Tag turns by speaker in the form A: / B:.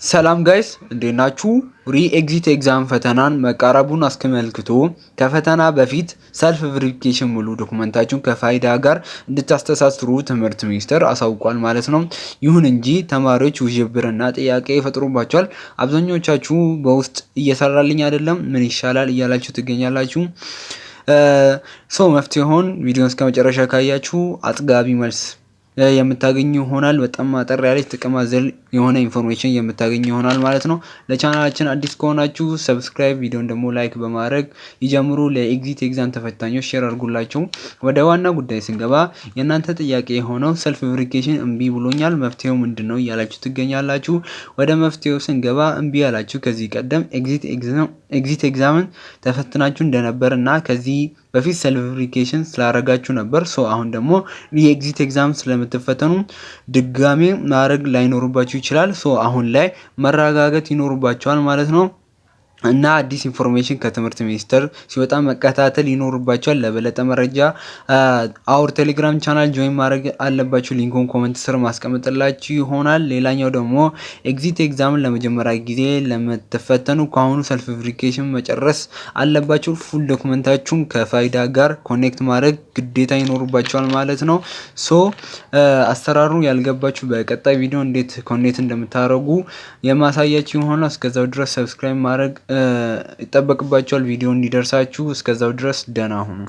A: ሰላም ጋይስ እንዴት ናችሁ? ሪ ኤግዚት ኤግዛም ፈተናን መቃረቡን አስመልክቶ ከፈተና በፊት ሰልፍ ቬሪፊኬሽን ሙሉ ዶክመንታችሁን ከፋይዳ ጋር እንድታስተሳስሩ ትምህርት ሚኒስቴር አሳውቋል ማለት ነው። ይሁን እንጂ ተማሪዎች ውዥብርና ጥያቄ ይፈጥሩባቸዋል። አብዛኞቻችሁ በውስጥ እየሰራልኝ አይደለም፣ ምን ይሻላል እያላችሁ ትገኛላችሁ። መፍትሄውን ቪዲዮን እስከ መጨረሻ ካያችሁ አጥጋቢ መልስ የምታገኙ ይሆናል። በጣም አጠር ያለች ጥቅም አዘል የሆነ ኢንፎርሜሽን የምታገኙ ይሆናል ማለት ነው። ለቻናላችን አዲስ ከሆናችሁ ሰብስክራይብ፣ ቪዲዮን ደግሞ ላይክ በማድረግ ይጀምሩ። ለኤግዚት ኤግዛም ተፈታኞች ሼር አድርጉላቸው። ወደ ዋና ጉዳይ ስንገባ የእናንተ ጥያቄ የሆነው ሰልፍ ቬሪፊኬሽን እምቢ ብሎኛል መፍትሄው ምንድነው እያላችሁ ትገኛላችሁ። ወደ መፍትሄው ስንገባ እምቢ ያላችሁ ከዚህ ቀደም ኤግዚት ኤግዛምን ተፈትናችሁ እንደነበር እና ከዚህ በፊት ሰልፍ ቬሪፊኬሽን ስላረጋችሁ ነበር። አሁን ደግሞ የኤግዚት ኤግዛም ስለምትፈተኑ ድጋሜ ማድረግ ላይኖርባችሁ ይችላል። አሁን ላይ መረጋጋት ይኖርባችኋል ማለት ነው። እና አዲስ ኢንፎርሜሽን ከትምህርት ሚኒስቴር ሲወጣ መከታተል ይኖርባችኋል። ለበለጠ መረጃ አውር ቴሌግራም ቻናል ጆይን ማድረግ አለባችሁ። ሊንኩን ኮሜንት ስር ማስቀመጥላችሁ ይሆናል። ሌላኛው ደግሞ ኤግዚት ኤግዛምን ለመጀመሪያ ጊዜ ለምትፈተኑ ከአሁኑ ሰልፍ ቬሪፊኬሽን መጨረስ አለባችሁ። ፉል ዶክመንታችሁን ከፋይዳ ጋር ኮኔክት ማድረግ ግዴታ ይኖርባችኋል ማለት ነው። አሰራሩ ያልገባችሁ በቀጣይ ቪዲዮ እንዴት ኮኔክት እንደምታደርጉ የማሳያችሁ ይሆናል። እስከዛው ድረስ ሰብስክራይብ ማድረግ ይጠበቅባችኋል ቪዲዮ እንዲደርሳችሁ። እስከዛው ድረስ ደህና ሁኑ።